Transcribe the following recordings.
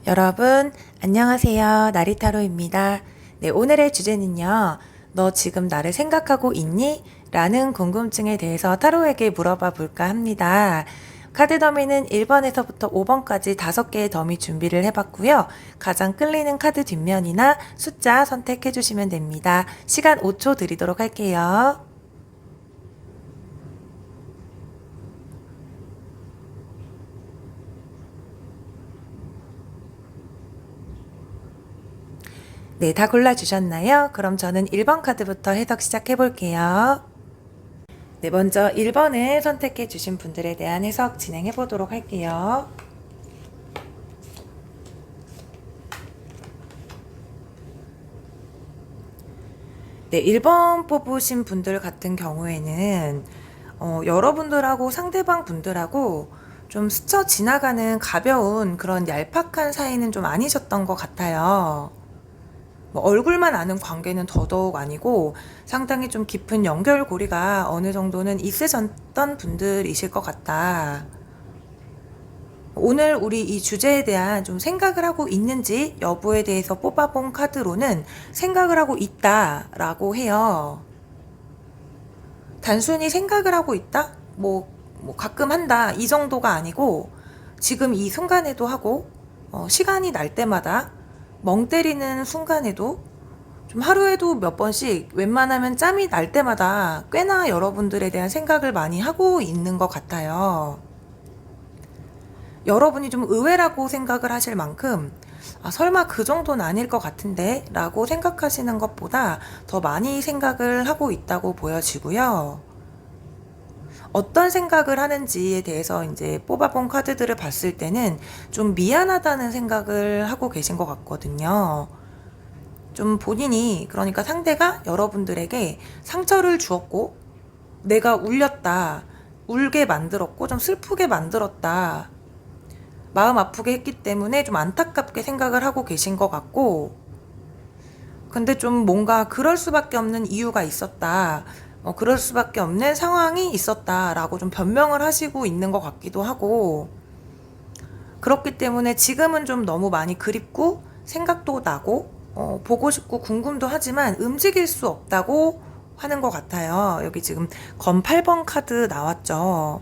여러분, 안녕하세요. 나리타로입니다. 네, 오늘의 주제는요. 너 지금 나를 생각하고 있니? 라는 궁금증에 대해서 타로에게 물어봐 볼까 합니다. 카드 더미는 1번에서부터 5번까지 5개의 더미 준비를 해봤고요. 가장 끌리는 카드 뒷면이나 숫자 선택해 주시면 됩니다. 시간 5초 드리도록 할게요. 네, 다 골라주셨나요? 그럼 저는 1번 카드부터 해석 시작해 볼게요. 네, 먼저 1번을 선택해 주신 분들에 대한 해석 진행해 보도록 할게요. 네, 1번 뽑으신 분들 같은 경우에는 여러분들하고 상대방 분들하고 좀 스쳐 지나가는 가벼운 그런 얄팍한 사이는 좀 아니셨던 것 같아요. 뭐 얼굴만 아는 관계는 더더욱 아니고 상당히 좀 깊은 연결고리가 어느 정도는 있으셨던 분들이실 것 같다. 오늘 우리 이 주제에 대한 좀 생각을 하고 있는지 여부에 대해서 뽑아본 카드로는 생각을 하고 있다라고 해요. 단순히 생각을 하고 있다? 뭐 가끔 한다 이 정도가 아니고 지금 이 순간에도 하고 시간이 날 때마다 멍 때리는 순간에도 좀 하루에도 몇 번씩 웬만하면 짬이 날 때마다 꽤나 여러분들에 대한 생각을 많이 하고 있는 것 같아요. 여러분이 좀 의외라고 생각을 하실 만큼 설마 그 정도는 아닐 것 같은데 라고 생각하시는 것보다 더 많이 생각을 하고 있다고 보여지고요. 어떤 생각을 하는지에 대해서 이제 뽑아본 카드들을 봤을 때는 좀 미안하다는 생각을 하고 계신 것 같거든요. 좀 본인이, 그러니까 상대가 여러분들에게 상처를 주었고 내가 울렸다, 울게 만들었고 좀 슬프게 만들었다, 마음 아프게 했기 때문에 좀 안타깝게 생각을 하고 계신 것 같고, 근데 좀 뭔가 그럴 수밖에 없는 이유가 있었다, 그럴 수밖에 없는 상황이 있었다라고 좀 변명을 하시고 있는 것 같기도 하고, 그렇기 때문에 지금은 좀 너무 많이 그립고 생각도 나고 보고 싶고 궁금도 하지만 움직일 수 없다고 하는 것 같아요. 여기 지금 검 8번 카드 나왔죠.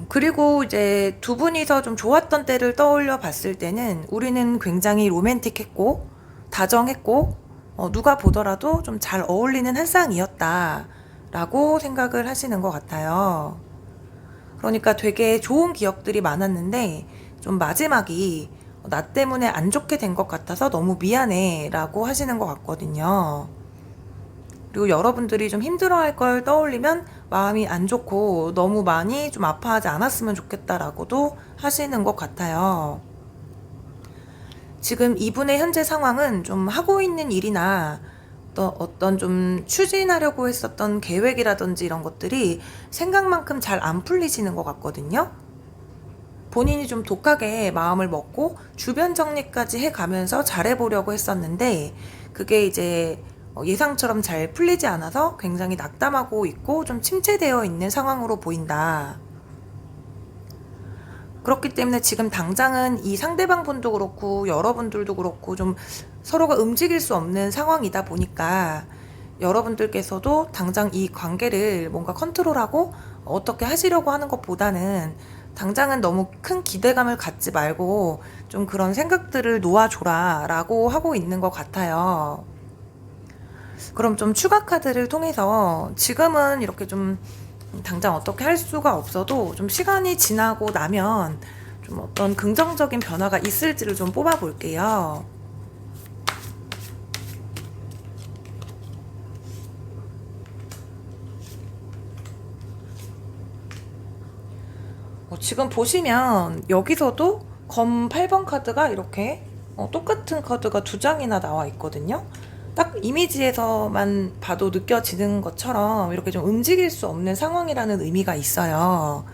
그리고 이제 두 분이서 좀 좋았던 때를 떠올려 봤을 때는 우리는 굉장히 로맨틱했고 다정했고 누가 보더라도 좀 잘 어울리는 한 쌍이었다 라고 생각을 하시는 것 같아요. 그러니까 되게 좋은 기억들이 많았는데 좀 마지막이 나 때문에 안 좋게 된 것 같아서 너무 미안해 라고 하시는 것 같거든요. 그리고 여러분들이 좀 힘들어할 걸 떠올리면 마음이 안 좋고 너무 많이 좀 아파하지 않았으면 좋겠다라고도 하시는 것 같아요. 지금 이분의 현재 상황은 좀 하고 있는 일이나 또 어떤 좀 추진하려고 했었던 계획이라든지 이런 것들이 생각만큼 잘 안 풀리시는 것 같거든요. 본인이 좀 독하게 마음을 먹고 주변 정리까지 해가면서 잘해보려고 했었는데 그게 이제 예상처럼 잘 풀리지 않아서 굉장히 낙담하고 있고 좀 침체되어 있는 상황으로 보인다. 그렇기 때문에 지금 당장은 이 상대방 분도 그렇고 여러분들도 그렇고 좀 서로가 움직일 수 없는 상황이다 보니까 여러분들께서도 당장 이 관계를 뭔가 컨트롤하고 어떻게 하시려고 하는 것보다는 당장은 너무 큰 기대감을 갖지 말고 좀 그런 생각들을 놓아줘라 라고 하고 있는 것 같아요. 그럼 좀 추가 카드를 통해서 지금은 이렇게 좀 당장 어떻게 할 수가 없어도 좀 시간이 지나고 나면 좀 어떤 긍정적인 변화가 있을지를 좀 뽑아 볼게요. 지금 보시면 여기서도 검 8번 카드가 이렇게 똑같은 카드가 두 장이나 나와 있거든요. 딱 이미지에서만 봐도 느껴지는 것처럼 이렇게 좀 움직일 수 없는 상황이라는 의미가 있어요.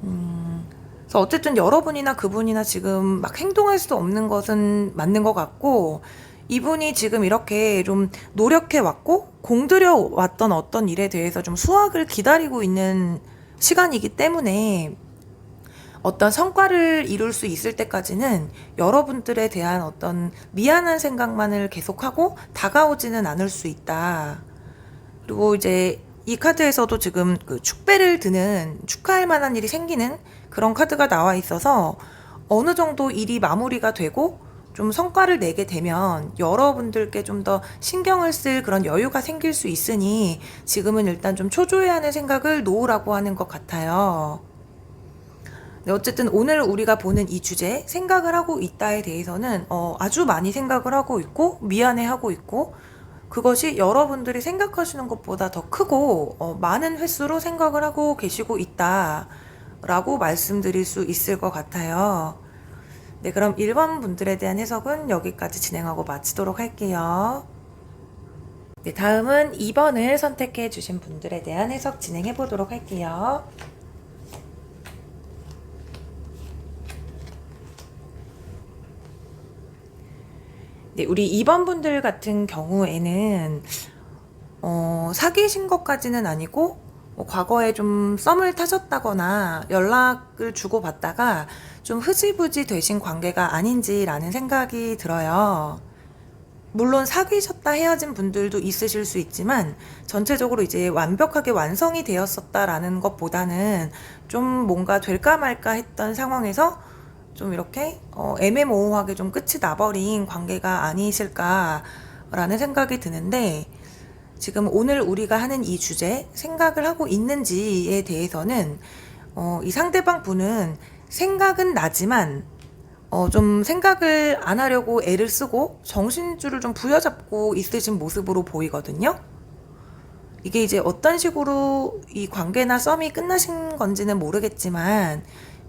그래서 어쨌든 여러분이나 그분이나 지금 막 행동할 수 없는 것은 맞는 것 같고, 이분이 지금 이렇게 좀 노력해 왔고 공들여 왔던 어떤 일에 대해서 좀 수확을 기다리고 있는 시간이기 때문에 어떤 성과를 이룰 수 있을 때까지는 여러분들에 대한 어떤 미안한 생각만을 계속하고 다가오지는 않을 수 있다. 그리고 이제 이 카드에서도 지금 그 축배를 드는 축하할 만한 일이 생기는 그런 카드가 나와 있어서 어느 정도 일이 마무리가 되고 좀 성과를 내게 되면 여러분들께 좀 더 신경을 쓸 그런 여유가 생길 수 있으니 지금은 일단 좀 초조해하는 생각을 놓으라고 하는 것 같아요. 네, 어쨌든 오늘 우리가 보는 이 주제, 생각을 하고 있다에 대해서는 아주 많이 생각을 하고 있고 미안해하고 있고 그것이 여러분들이 생각하시는 것보다 더 크고 많은 횟수로 생각을 하고 계시고 있다라고 말씀드릴 수 있을 것 같아요. 네, 그럼 1번 분들에 대한 해석은 여기까지 진행하고 마치도록 할게요. 네, 다음은 2번을 선택해 주신 분들에 대한 해석 진행해 보도록 할게요. 네, 우리 2번 분들 같은 경우에는 사귀신 것까지는 아니고 과거에 좀 썸을 타셨다거나 연락을 주고받다가 좀 흐지부지 되신 관계가 아닌지라는 생각이 들어요. 물론 사귀셨다 헤어진 분들도 있으실 수 있지만 전체적으로 이제 완벽하게 완성이 되었었다라는 것보다는 좀 뭔가 될까 말까 했던 상황에서 좀 이렇게 애매모호하게 좀 끝이 나버린 관계가 아니실까라는 생각이 드는데 지금 오늘 우리가 하는 이 주제 생각을 하고 있는지에 대해서는 이 상대방 분은 생각은 나지만 좀 생각을 안 하려고 애를 쓰고 정신줄을 좀 부여잡고 있으신 모습으로 보이거든요. 이게 이제 어떤 식으로 이 관계나 썸이 끝나신 건지는 모르겠지만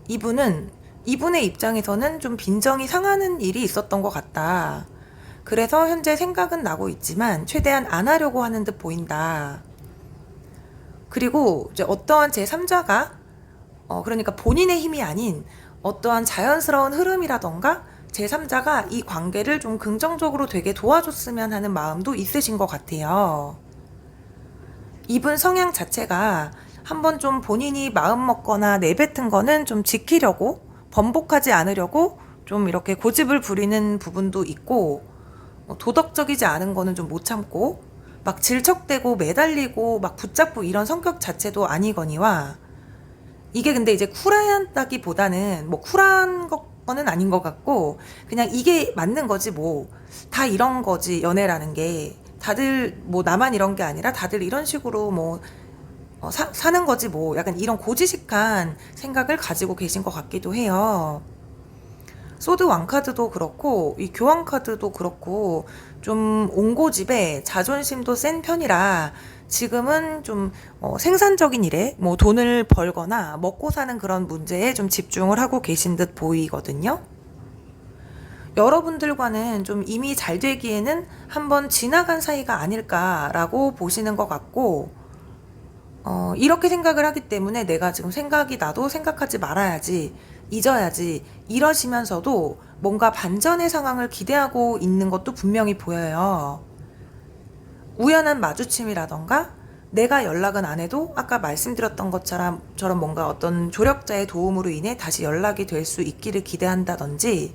이분의 입장에서는 좀 빈정이 상하는 일이 있었던 것 같다. 그래서 현재 생각은 나고 있지만 최대한 안 하려고 하는 듯 보인다. 그리고 이제 어떠한 제3자가 그러니까 본인의 힘이 아닌 어떠한 자연스러운 흐름이라던가 제3자가 이 관계를 좀 긍정적으로 되게 도와줬으면 하는 마음도 있으신 것 같아요. 이분 성향 자체가 한번 좀 본인이 마음 먹거나 내뱉은 거는 좀 지키려고 번복하지 않으려고 좀 이렇게 고집을 부리는 부분도 있고 도덕적이지 않은 거는 좀 못 참고 막 질척대고 매달리고 막 붙잡고 이런 성격 자체도 아니거니와 이게 근데 이제 쿨하다기보다는 뭐 쿨한 거는 아닌 것 같고 그냥 이게 맞는 거지 뭐 다 이런 거지 연애라는 게 다들 뭐 나만 이런 게 아니라 다들 이런 식으로 뭐 사는 거지 뭐 약간 이런 고지식한 생각을 가지고 계신 것 같기도 해요. 소드 왕카드도 그렇고 이 교황 카드도 그렇고 좀 온고집에 자존심도 센 편이라 지금은 좀 생산적인 일에 뭐 돈을 벌거나 먹고 사는 그런 문제에 좀 집중을 하고 계신 듯 보이거든요. 여러분들과는 좀 이미 잘 되기에는 한번 지나간 사이가 아닐까라고 보시는 것 같고 이렇게 생각을 하기 때문에 내가 지금 생각이 나도 생각하지 말아야지, 잊어야지, 이러시면서도 뭔가 반전의 상황을 기대하고 있는 것도 분명히 보여요. 우연한 마주침이라던가 내가 연락은 안 해도 아까 말씀드렸던 것처럼 뭔가 어떤 조력자의 도움으로 인해 다시 연락이 될 수 있기를 기대한다든지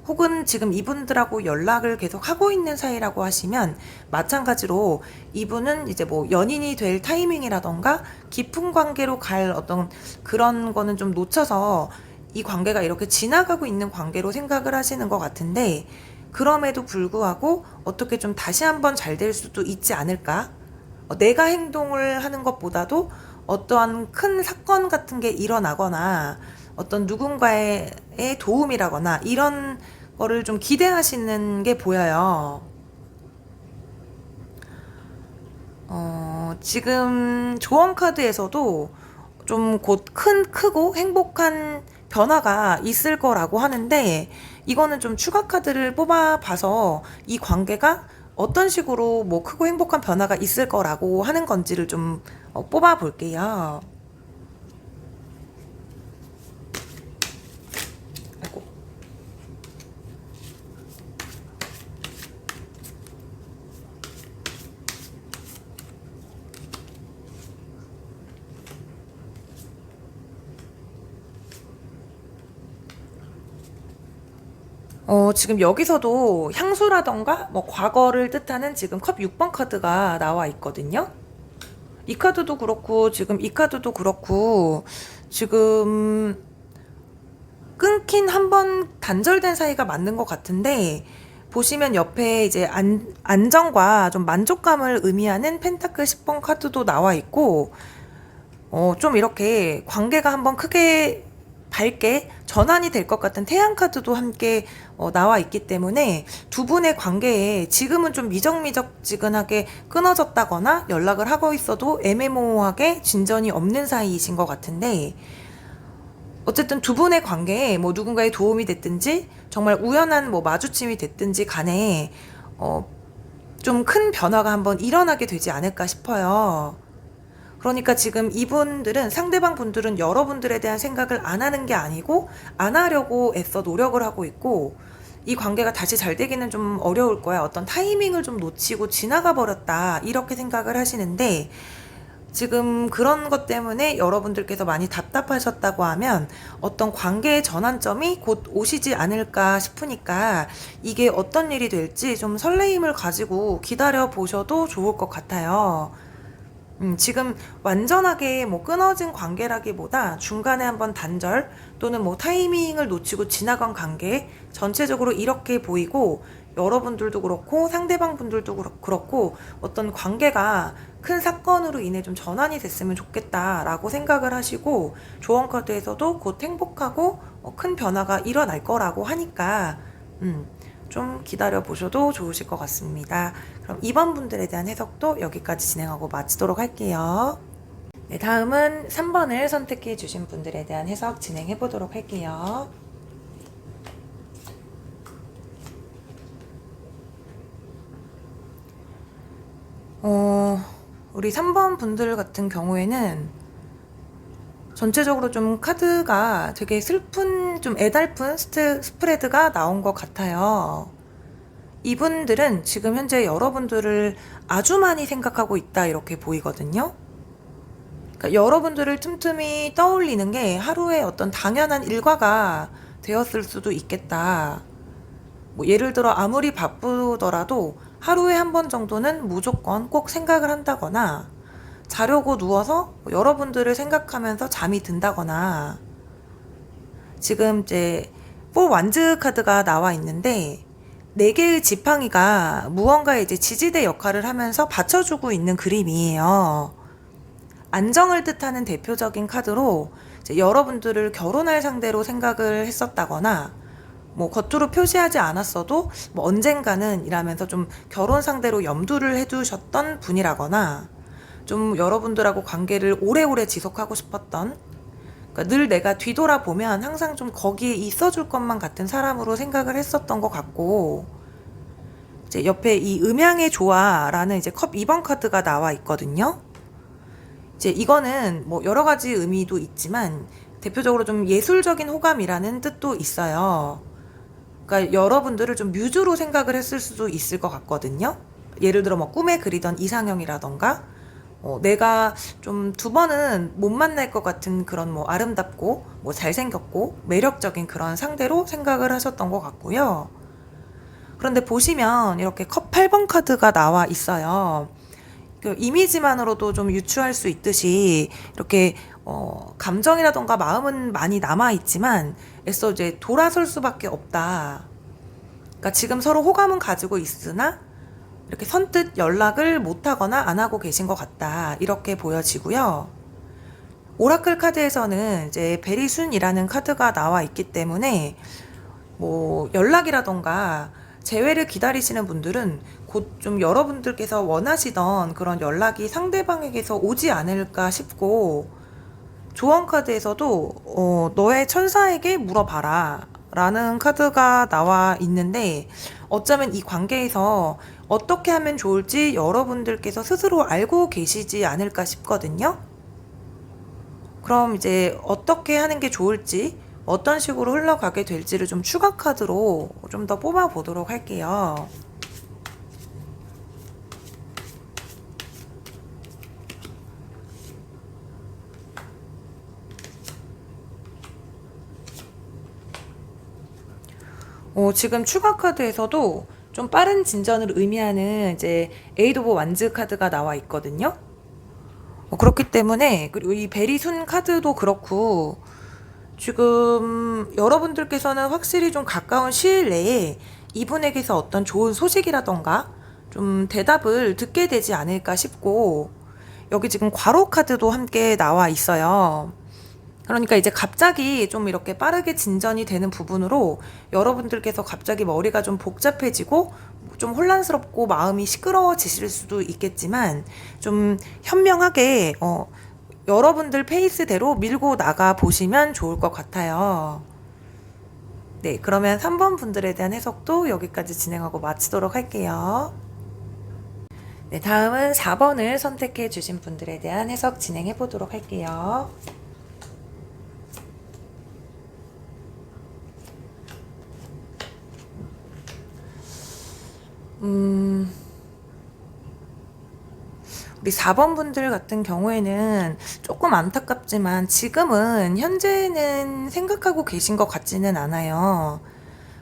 혹은 지금 이분들하고 연락을 계속 하고 있는 사이라고 하시면 마찬가지로 이분은 이제 뭐 연인이 될 타이밍이라던가 깊은 관계로 갈 어떤 그런 거는 좀 놓쳐서 이 관계가 이렇게 지나가고 있는 관계로 생각을 하시는 것 같은데 그럼에도 불구하고 어떻게 좀 다시 한번 잘 될 수도 있지 않을까? 내가 행동을 하는 것보다도 어떠한 큰 사건 같은 게 일어나거나 어떤 누군가의 도움이라거나 이런 거를 좀 기대하시는 게 보여요. 지금 조언 카드에서도 좀 곧 크고 행복한 변화가 있을 거라고 하는데 이거는 좀 추가 카드를 뽑아봐서 이 관계가 어떤 식으로 뭐 크고 행복한 변화가 있을 거라고 하는 건지를 좀 뽑아 볼게요. 아이고. 지금 여기서도 향수라던가 뭐 과거를 뜻하는 지금 컵 6번 카드가 나와 있거든요. 이 카드도 그렇고 지금 이 카드도 그렇고 지금 끊긴 한 번 단절된 사이가 맞는 것 같은데, 보시면 옆에 이제 안정과 좀 만족감을 의미하는 펜타클 10번 카드도 나와 있고, 좀 이렇게 관계가 한번 크게 밝게 전환이 될 것 같은 태양 카드도 함께 나와 있기 때문에 두 분의 관계에 지금은 좀 미적미적지근하게 끊어졌다거나 연락을 하고 있어도 애매모호하게 진전이 없는 사이이신 것 같은데, 어쨌든 두 분의 관계에 뭐 누군가의 도움이 됐든지 정말 우연한 뭐 마주침이 됐든지 간에 좀 큰 변화가 한번 일어나게 되지 않을까 싶어요. 그러니까 지금 이분들은, 상대방 분들은 여러분들에 대한 생각을 안 하는 게 아니고 안 하려고 애써 노력을 하고 있고, 이 관계가 다시 잘 되기는 좀 어려울 거야. 어떤 타이밍을 좀 놓치고 지나가 버렸다, 이렇게 생각을 하시는데, 지금 그런 것 때문에 여러분들께서 많이 답답하셨다고 하면 어떤 관계의 전환점이 곧 오시지 않을까 싶으니까, 이게 어떤 일이 될지 좀 설레임을 가지고 기다려 보셔도 좋을 것 같아요. 지금 완전하게 뭐 끊어진 관계라기보다 중간에 한번 단절 또는 뭐 타이밍을 놓치고 지나간 관계, 전체적으로 이렇게 보이고, 여러분들도 그렇고 상대방 분들도 그렇고 어떤 관계가 큰 사건으로 인해 좀 전환이 됐으면 좋겠다라고 생각을 하시고, 조언 카드에서도 곧 행복하고 큰 변화가 일어날 거라고 하니까 좀 기다려 보셔도 좋으실 것 같습니다. 그럼 2번 분들에 대한 해석도 여기까지 진행하고 마치도록 할게요. 네, 다음은 3번을 선택해 주신 분들에 대한 해석 진행해 보도록 할게요. 우리 3번 분들 같은 경우에는 전체적으로 좀 카드가 되게 슬픈, 좀 애달픈 스프레드가 나온 것 같아요. 이분들은 지금 현재 여러분들을 아주 많이 생각하고 있다, 이렇게 보이거든요. 그러니까 여러분들을 틈틈이 떠올리는 게 하루의 어떤 당연한 일과가 되었을 수도 있겠다. 뭐 예를 들어 아무리 바쁘더라도 하루에 한 번 정도는 무조건 꼭 생각을 한다거나, 자려고 누워서 여러분들을 생각하면서 잠이 든다거나, 지금 이제 4 완즈 카드가 나와 있는데 4개의 지팡이가 무언가의 이제 지지대 역할을 하면서 받쳐주고 있는 그림이에요. 안정을 뜻하는 대표적인 카드로 이제 여러분들을 결혼할 상대로 생각을 했었다거나, 뭐 겉으로 표시하지 않았어도 뭐 언젠가는 이라면서 좀 결혼 상대로 염두를 해두셨던 분이라거나, 좀 여러분들하고 관계를 오래오래 지속하고 싶었던, 그러니까 늘 내가 뒤돌아보면 항상 좀 거기에 있어줄 것만 같은 사람으로 생각을 했었던 것 같고, 이제 옆에 이 음양의 조화라는 이제 컵 2번 카드가 나와 있거든요. 이제 이거는 뭐 여러 가지 의미도 있지만 대표적으로 좀 예술적인 호감이라는 뜻도 있어요. 그러니까 여러분들을 좀 뮤즈로 생각을 했을 수도 있을 것 같거든요. 예를 들어 뭐 꿈에 그리던 이상형이라던가, 내가 좀 2번은 못 만날 것 같은 그런 뭐 아름답고 뭐 잘생겼고 매력적인 그런 상대로 생각을 하셨던 것 같고요. 그런데 보시면 이렇게 컵 8번 카드가 나와 있어요. 그 이미지만으로도 좀 유추할 수 있듯이 이렇게 감정이라던가 마음은 많이 남아 있지만 애써 이제 돌아설 수밖에 없다. 그러니까 지금 서로 호감은 가지고 있으나 이렇게 선뜻 연락을 못하거나 안 하고 계신 것 같다, 이렇게 보여지고요. 오라클 카드에서는 이제 베리순이라는 카드가 나와 있기 때문에 뭐 연락이라던가 재회를 기다리시는 분들은 곧 좀 여러분들께서 원하시던 그런 연락이 상대방에게서 오지 않을까 싶고, 조언 카드에서도 너의 천사에게 물어봐라 라는 카드가 나와 있는데, 어쩌면 이 관계에서 어떻게 하면 좋을지 여러분들께서 스스로 알고 계시지 않을까 싶거든요. 그럼 이제 어떻게 하는 게 좋을지, 어떤 식으로 흘러가게 될지를 좀 추가 카드로 좀 더 뽑아 보도록 할게요. 지금 추가 카드에서도 좀 빠른 진전을 의미하는 이제 에이드 오브 완즈 카드가 나와 있거든요. 그렇기 때문에 그리고 이 베리순 카드도 그렇고 지금 여러분들께서는 확실히 좀 가까운 시일 내에 이분에게서 어떤 좋은 소식이라던가 좀 대답을 듣게 되지 않을까 싶고 여기 지금 괄호 카드도 함께 나와 있어요. 그러니까 이제 갑자기 좀 이렇게 빠르게 진전이 되는 부분으로 여러분들께서 갑자기 머리가 좀 복잡해지고 좀 혼란스럽고 마음이 시끄러워지실 수도 있겠지만 좀 현명하게 여러분들 페이스대로 밀고 나가 보시면 좋을 것 같아요. 네, 그러면 3번 분들에 대한 해석도 여기까지 진행하고 마치도록 할게요. 네, 다음은 4번을 선택해 주신 분들에 대한 해석 진행해 보도록 할게요. 우리 4번 분들 같은 경우에는 조금 안타깝지만 지금은 현재는 생각하고 계신 것 같지는 않아요.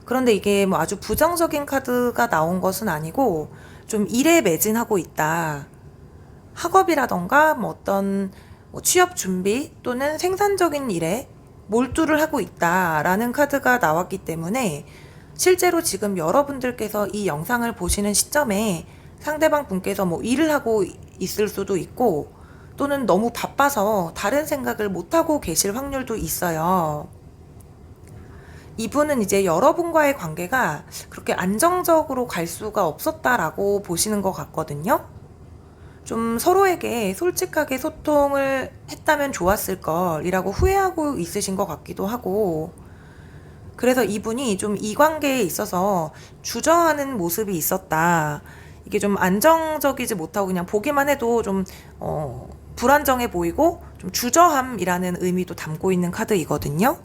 그런데 이게 뭐 아주 부정적인 카드가 나온 것은 아니고 좀 일에 매진하고 있다. 학업이라던가 뭐 어떤 뭐 취업 준비 또는 생산적인 일에 몰두를 하고 있다라는 카드가 나왔기 때문에 실제로 지금 여러분들께서 이 영상을 보시는 시점에 상대방 분께서 뭐 일을 하고 있을 수도 있고 또는 너무 바빠서 다른 생각을 못하고 계실 확률도 있어요. 이분은 이제 여러분과의 관계가 그렇게 안정적으로 갈 수가 없었다라고 보시는 것 같거든요. 좀 서로에게 솔직하게 소통을 했다면 좋았을 걸이라고 후회하고 있으신 것 같기도 하고, 그래서 이분이 좀 이 관계에 있어서 주저하는 모습이 있었다. 이게 좀 안정적이지 못하고 그냥 보기만 해도 좀 불안정해 보이고 좀 주저함이라는 의미도 담고 있는 카드이거든요.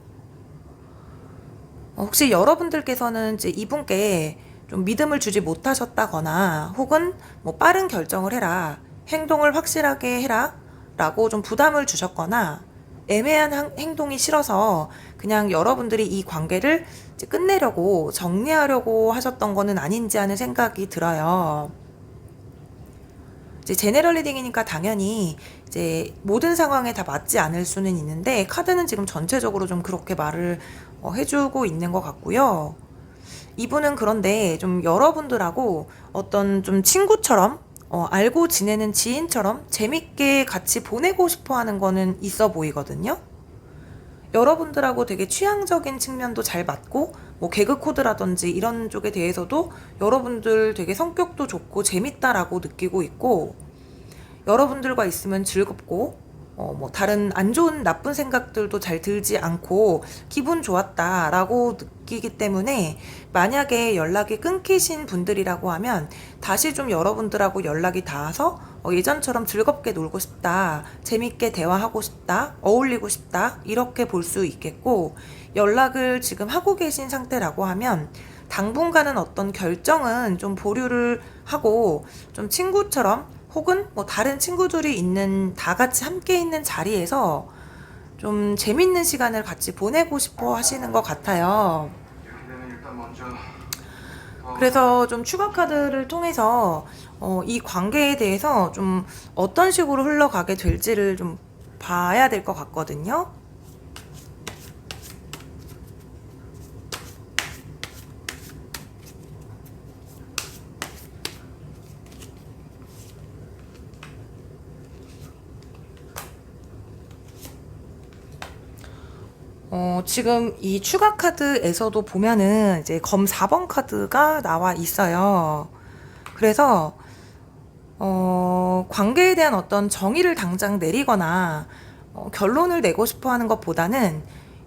혹시 여러분들께서는 이제 이분께 좀 믿음을 주지 못하셨다거나 혹은 뭐 빠른 결정을 해라, 행동을 확실하게 해라 라고 좀 부담을 주셨거나 애매한 행동이 싫어서 그냥 여러분들이 이 관계를 이제 끝내려고 정리하려고 하셨던 거는 아닌지 하는 생각이 들어요. 이제 제네럴 리딩이니까 당연히 이제 모든 상황에 다 맞지 않을 수는 있는데 카드는 지금 전체적으로 좀 그렇게 말을 해주고 있는 것 같고요. 이분은 그런데 좀 여러분들하고 어떤 좀 친구처럼 알고 지내는 지인처럼 재밌게 같이 보내고 싶어 하는 거는 있어 보이거든요. 여러분들하고 되게 취향적인 측면도 잘 맞고 뭐 개그 코드라든지 이런 쪽에 대해서도 여러분들 되게 성격도 좋고 재밌다라고 느끼고 있고 여러분들과 있으면 즐겁고 뭐 다른 안 좋은 나쁜 생각들도 잘 들지 않고 기분 좋았다라고 느끼기 때문에 만약에 연락이 끊기신 분들이라고 하면 다시 좀 여러분들하고 연락이 닿아서 예전처럼 즐겁게 놀고 싶다, 재밌게 대화하고 싶다, 어울리고 싶다 이렇게 볼 수 있겠고, 연락을 지금 하고 계신 상태라고 하면 당분간은 어떤 결정은 좀 보류를 하고 좀 친구처럼 혹은 뭐 다른 친구들이 있는 다 같이 함께 있는 자리에서 좀 재밌는 시간을 같이 보내고 싶어 하시는 것 같아요. 그래서 좀 추가 카드를 통해서 이 관계에 대해서 좀 어떤 식으로 흘러가게 될지를 좀 봐야 될 것 같거든요. 지금 이 추가 카드에서도 보면은 이제 검 4번 카드가 나와 있어요. 그래서, 관계에 대한 어떤 정의를 당장 내리거나, 결론을 내고 싶어 하는 것보다는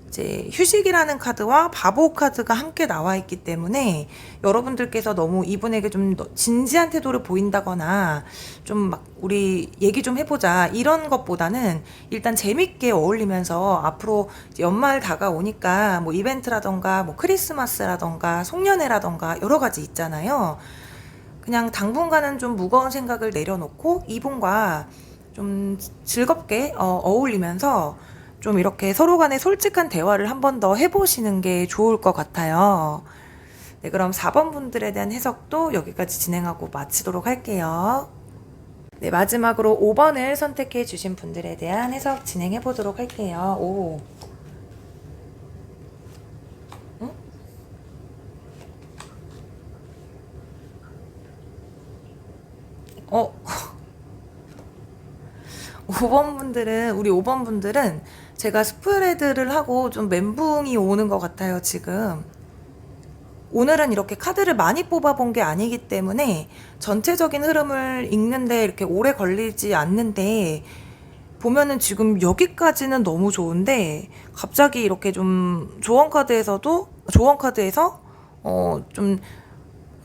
이제 휴식이라는 카드와 바보 카드가 함께 나와 있기 때문에 여러분들께서 너무 이분에게 좀 진지한 태도를 보인다거나 좀 막 우리 얘기 좀 해보자 이런 것보다는 일단 재밌게 어울리면서 앞으로 연말 다가오니까 뭐 이벤트라던가 뭐 크리스마스라던가 송년회라던가 여러 가지 있잖아요. 그냥 당분간은 좀 무거운 생각을 내려놓고 이분과 좀 즐겁게 어울리면서 좀 이렇게 서로 간에 솔직한 대화를 한 번 더 해보시는 게 좋을 것 같아요. 네, 그럼 4번 분들에 대한 해석도 여기까지 진행하고 마치도록 할게요. 네, 마지막으로 5번을 선택해 주신 분들에 대한 해석 진행해 보도록 할게요. 오. 응? 5번 분들은, 우리 5번 분들은 제가 스프레드를 하고 좀 멘붕이 오는 것 같아요, 지금. 오늘은 이렇게 카드를 많이 뽑아본 게 아니기 때문에 전체적인 흐름을 읽는데 이렇게 오래 걸리지 않는데, 보면은 지금 여기까지는 너무 좋은데 갑자기 이렇게 좀 조언카드에서 좀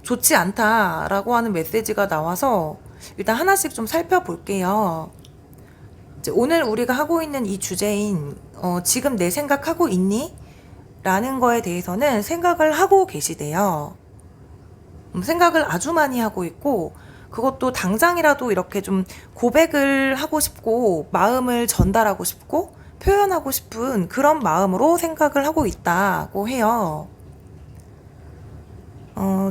좋지 않다라고 하는 메시지가 나와서 일단 하나씩 좀 살펴볼게요. 이제 오늘 우리가 하고 있는 이 주제인 지금 내 생각하고 있니? 라는 거에 대해서는 생각을 하고 계시대요. 생각을 아주 많이 하고 있고, 그것도 당장이라도 이렇게 좀 고백을 하고 싶고 마음을 전달하고 싶고 표현하고 싶은 그런 마음으로 생각을 하고 있다고 해요.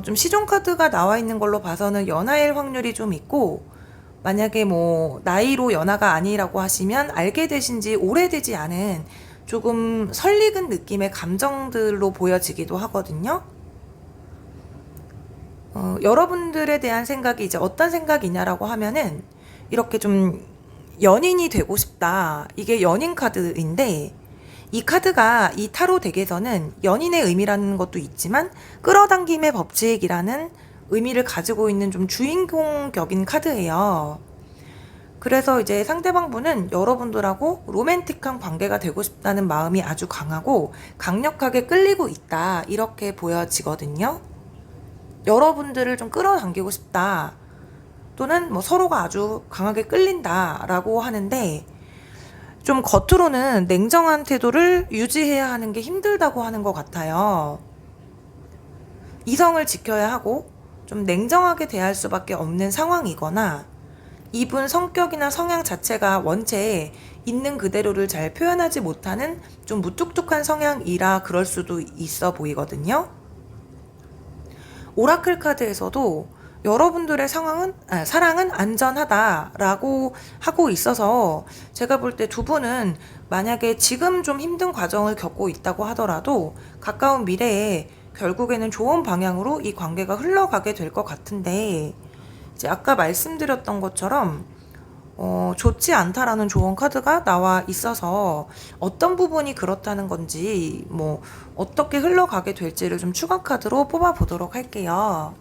좀 시종 카드가 나와 있는 걸로 봐서는 연하일 확률이 좀 있고, 만약에 뭐 나이로 연하가 아니라고 하시면 알게 되신 지 오래되지 않은 조금 설익은 느낌의 감정들로 보여지기도 하거든요. 여러분들에 대한 생각이 이제 어떤 생각이냐라고 하면은 이렇게 좀 연인이 되고 싶다. 이게 연인 카드인데, 이 카드가 이 타로 덱에서는 연인의 의미라는 것도 있지만 끌어당김의 법칙이라는 의미를 가지고 있는 좀 주인공격인 카드예요. 그래서 이제 상대방 분은 여러분들하고 로맨틱한 관계가 되고 싶다는 마음이 아주 강하고 강력하게 끌리고 있다. 이렇게 보여지거든요. 여러분들을 좀 끌어당기고 싶다. 또는 뭐 서로가 아주 강하게 끌린다라고 하는데, 좀 겉으로는 냉정한 태도를 유지해야 하는 게 힘들다고 하는 것 같아요. 이성을 지켜야 하고 좀 냉정하게 대할 수밖에 없는 상황이거나, 이분 성격이나 성향 자체가 원체 있는 그대로를 잘 표현하지 못하는 좀 무뚝뚝한 성향이라 그럴 수도 있어 보이거든요. 오라클 카드에서도 여러분들의 사랑은 안전하다라고 하고 있어서, 제가 볼 때 두 분은 만약에 지금 좀 힘든 과정을 겪고 있다고 하더라도 가까운 미래에 결국에는 좋은 방향으로 이 관계가 흘러가게 될 것 같은데, 이제 아까 말씀드렸던 것처럼 좋지 않다라는 조언 카드가 나와 있어서 어떤 부분이 그렇다는 건지, 뭐 어떻게 흘러가게 될지를 좀 추가 카드로 뽑아 보도록 할게요.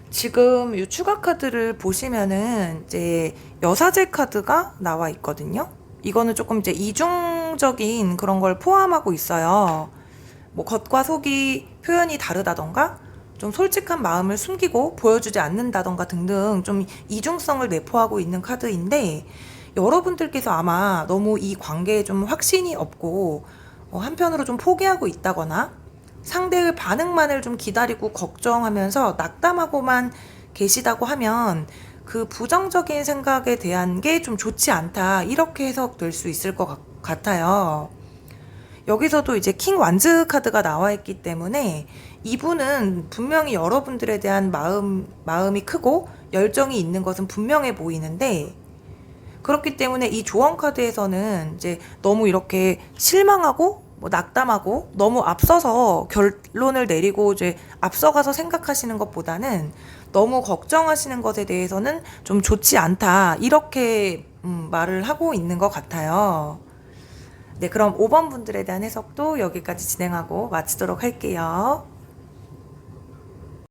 지금 이 추가 카드를 보시면은 이제 여사제 카드가 나와 있거든요. 이거는 조금 이제 이중적인 그런 걸 포함하고 있어요. 뭐 겉과 속이 표현이 다르다던가, 좀 솔직한 마음을 숨기고 보여주지 않는다던가 등등 좀 이중성을 내포하고 있는 카드인데, 여러분들께서 아마 너무 이 관계에 좀 확신이 없고 한편으로 좀 포기하고 있다거나, 상대의 반응만을 좀 기다리고 걱정하면서 낙담하고만 계시다고 하면 그 부정적인 생각에 대한 게 좀 좋지 않다. 이렇게 해석될 수 있을 것 같아요. 여기서도 이제 킹 완즈 카드가 나와 있기 때문에 이분은 분명히 여러분들에 대한 마음이 크고 열정이 있는 것은 분명해 보이는데, 그렇기 때문에 이 조언 카드에서는 이제 너무 이렇게 실망하고 뭐 낙담하고 너무 앞서서 결론을 내리고 이제 앞서가서 생각하시는 것보다는 너무 걱정하시는 것에 대해서는 좀 좋지 않다. 이렇게 말을 하고 있는 것 같아요. 네, 그럼 5번 분들에 대한 해석도 여기까지 진행하고 마치도록 할게요.